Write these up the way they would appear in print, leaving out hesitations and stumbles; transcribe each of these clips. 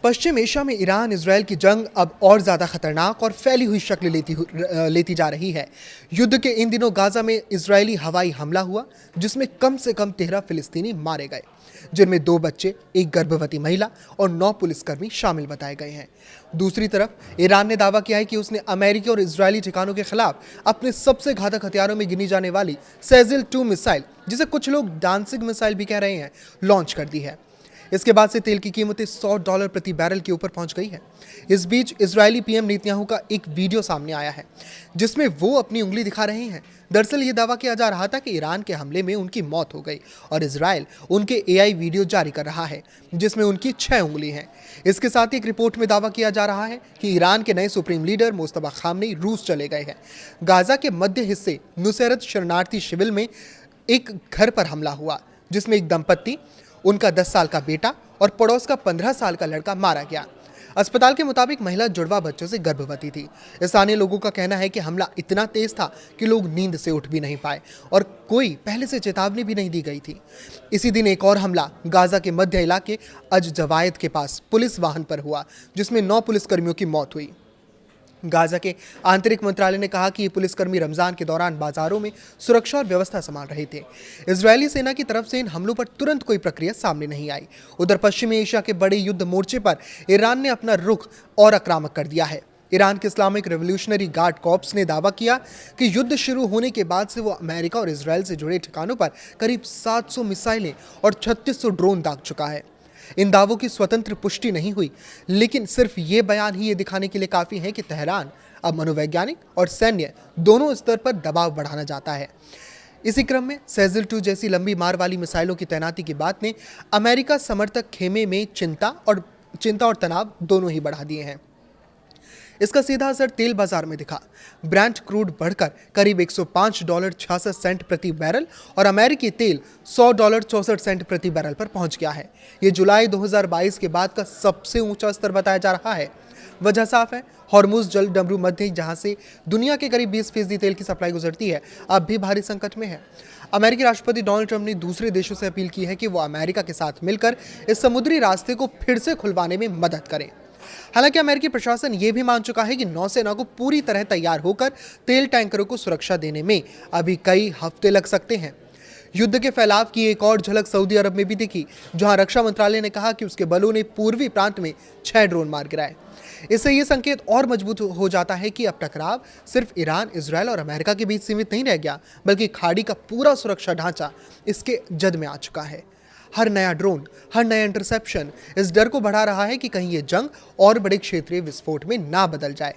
पश्चिम Asia में Iran Israel की जंग अब और ज़्यादा खतरनाक और फैली हुई शक्ल लेती जा रही है। युद्ध के इन दिनों गाजा में इजरायली हवाई हमला हुआ, जिसमें कम से कम 13 फिलिस्तीनी मारे गए, जिनमें 2 बच्चे, एक गर्भवती महिला और 9 पुलिसकर्मी शामिल बताए गए हैं। दूसरी तरफ ईरान ने दावा किया है कि उसने अमेरिकी और इजरायली ठिकानों के खिलाफ अपने सबसे घातक हथियारों में गिनी जाने वाली सेजिल-2 मिसाइल, जिसे कुछ लोग डांसिंग मिसाइल भी कह रहे हैं, लॉन्च कर दी है। इसके बाद से तेल की कीमतें $100 प्रति बैरल के ऊपर पहुंच गई है। इस बीच इजरायली पीएम नेतन्याहू का एक वीडियो सामने आया है, जिसमें वो अपनी उंगली दिखा रहे हैं। दरअसल ये दावा किया जा रहा था कि ईरान के हमले में उनकी मौत हो गई और इजरायल उनके एआई वीडियो जारी कर रहा है, जिसमें उनकी 6 उंगली हैं। इसके साथ ही एक रिपोर्ट में दावा किया जा रहा है कि ईरान के नए सुप्रीम लीडर मुस्तफा खामनेई रूस चले गए हैं। गाजा के मध्य हिस्से नुसैरत शरणार्थी शिविर में एक घर पर हमला हुआ, जिसमें एक दंपत्ति, उनका 10 साल का बेटा और पड़ोस का 15 साल का लड़का मारा गया। अस्पताल के मुताबिक महिला जुड़वा बच्चों से गर्भवती थी। स्थानीय लोगों का कहना है कि हमला इतना तेज था कि लोग नींद से उठ भी नहीं पाए और कोई पहले से चेतावनी भी नहीं दी गई थी। इसी दिन एक और हमला गाजा के मध्य इलाके अज जवायद के पास पुलिस वाहन पर हुआ, जिसमें 9 पुलिसकर्मियों की मौत हुई। गाजा के आंतरिक मंत्रालय ने कहा कि ये पुलिसकर्मी रमजान के दौरान बाजारों में सुरक्षा और व्यवस्था संभाल रहे थे। इजरायली सेना की तरफ से इन हमलों पर तुरंत कोई प्रक्रिया सामने नहीं आई। उधर पश्चिमी एशिया के बड़े युद्ध मोर्चे पर ईरान ने अपना रुख और आक्रामक कर दिया है। ईरान के इस्लामिक रेवोल्यूशनरी गार्ड कॉर्प्स ने दावा किया कि युद्ध शुरू होने के बाद से वो अमेरिका और इजरायल से जुड़े ठिकानों पर करीब 700 मिसाइलें और 3600 ड्रोन दाग चुका है। इन दावों की स्वतंत्र पुष्टि नहीं हुई, लेकिन सिर्फ ये बयान ही ये दिखाने के लिए काफ़ी है कि तेहरान अब मनोवैज्ञानिक और सैन्य दोनों स्तर पर दबाव बढ़ाना चाहता है। इसी क्रम में सेजिल-2 जैसी लंबी मार वाली मिसाइलों की तैनाती की बात ने अमेरिका समर्थक खेमे में चिंता और तनाव दोनों ही बढ़ा दिए हैं। इसका सीधा असर तेल बाजार में दिखा। ब्रेंट क्रूड बढ़कर करीब $105.66 प्रति बैरल और अमेरिकी तेल $100.64 प्रति बैरल पर पहुंच गया है। ये जुलाई 2022 के बाद का सबसे ऊंचा स्तर बताया जा रहा है। वजह साफ है, हॉर्मुज जल डमरू मध्य, जहां से दुनिया के करीब 20% तेल की सप्लाई गुजरती है, अब भी भारी संकट में है। अमेरिकी राष्ट्रपति डोनाल्ड ट्रंप ने दूसरे देशों से अपील की है कि वो अमेरिका के साथ मिलकर इस समुद्री रास्ते को फिर से खुलवाने में मदद करें। हालांकि अमेरिकी प्रशासन यह भी मान चुका है कि नौसेना को पूरी तरह तैयार होकर तेल टैंकरों को सुरक्षा देने में अभी कई हफ्ते लग सकते हैं। युद्ध के फैलाव की एक और झलक सऊदी अरब में भी दिखी, जहां रक्षा मंत्रालय ने कहा कि उसके बलों ने पूर्वी प्रांत में 6 ड्रोन मार गिराए। इससे यह संकेत और मजबूत हो जाता है कि अब टकराव सिर्फ ईरान, इजरायल और अमेरिका के बीच सीमित नहीं रह गया, बल्कि खाड़ी का पूरा सुरक्षा ढांचा इसके जद में आ चुका है। हर नया ड्रोन, हर नया इंटरसेप्शन इस डर को बढ़ा रहा है कि कहीं ये जंग और बड़े क्षेत्रीय विस्फोट में ना बदल जाए।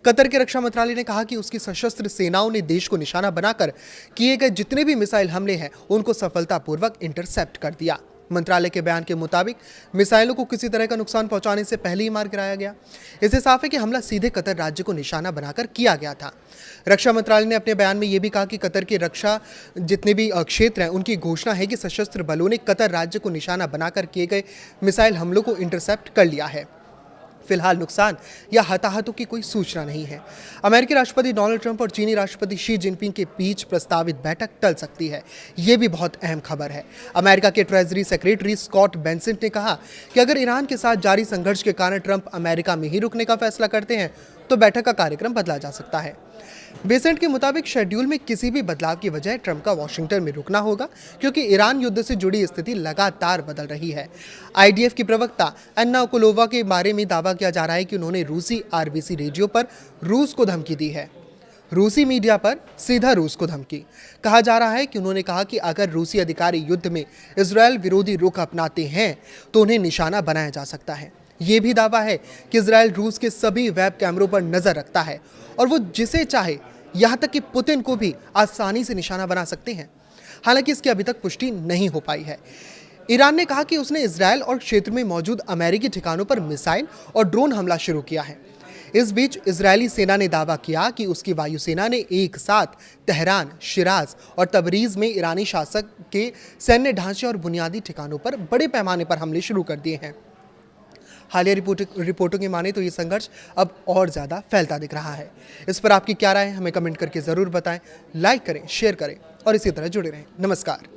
कतर के रक्षा मंत्रालय ने कहा कि उसकी सशस्त्र सेनाओं ने देश को निशाना बनाकर किए गए जितने भी मिसाइल हमले हैं, उनको सफलतापूर्वक इंटरसेप्ट कर दिया। मंत्रालय के बयान के मुताबिक मिसाइलों को किसी तरह का नुकसान पहुंचाने से पहले ही मार गिराया गया। इससे साफ है कि हमला सीधे कतर राज्य को निशाना बनाकर किया गया था। रक्षा मंत्रालय ने अपने बयान में यह भी कहा कि कतर के रक्षा जितने भी क्षेत्र हैं, उनकी घोषणा है कि सशस्त्र बलों ने कतर राज्य को निशाना बनाकर किए गए मिसाइल हमलों को इंटरसेप्ट कर लिया है। फिलहाल नुकसान या हताहतों की कोई सूचना नहीं है। अमेरिकी राष्ट्रपति डोनाल्ड ट्रंप और चीनी राष्ट्रपति शी जिनपिंग के बीच प्रस्तावित बैठक टल सकती है। ये भी बहुत अहम खबर है। अमेरिका के ट्रेजरी सेक्रेटरी स्कॉट बेंसेंट ने कहा कि अगर ईरान के साथ जारी संघर्ष के कारण ट्रंप अमेरिका में ही रुकने का फैसला करते हैं, तो बैठक का कार्यक्रम बदला जा सकता है। बेसेंट के मुताबिक शेड्यूल में किसी भी बदलाव की वजह ट्रंप का वॉशिंगटन में रुकना होगा, क्योंकि ईरान युद्ध से जुड़ी स्थिति लगातार बदल रही है। आईडीएफ की प्रवक्ता अन्ना ओकुलोवा के बारे में दावा किया जा रहा है कि उन्होंने रूसी आरबीसी रेडियो पर रूस को धमकी दी है। रूसी मीडिया पर सीधा रूस को धमकी। कहा जा रहा है कि उन्होंने कहा कि अगर रूसी अधिकारी युद्ध में इजरायल विरोधी रुख अपनाते हैं, तो उन्हें निशाना बनाया जा सकता है। ये भी दावा है कि इजरायल रूस के सभी वेब कैमरों पर नजर रखता है और वो जिसे चाहे, यहाँ तक कि पुतिन को भी आसानी से निशाना बना सकते हैं। हालांकि इसकी अभी तक पुष्टि नहीं हो पाई है। ईरान ने कहा कि उसने इजरायल और क्षेत्र में मौजूद अमेरिकी ठिकानों पर मिसाइल और ड्रोन हमला शुरू किया है। इस बीच इजरायली सेना ने दावा किया कि उसकी वायुसेना ने एक साथ तेहरान, शिराज और तबरीज में ईरानी शासक के सैन्य ढांचे और बुनियादी ठिकानों पर बड़े पैमाने पर हमले शुरू कर दिए हैं। हालिया रिपोर्टों की माने तो ये संघर्ष अब और ज़्यादा फैलता दिख रहा है। इस पर आपकी क्या राय है, हमें कमेंट करके ज़रूर बताएं। लाइक करें, शेयर करें और इसी तरह जुड़े रहें। नमस्कार।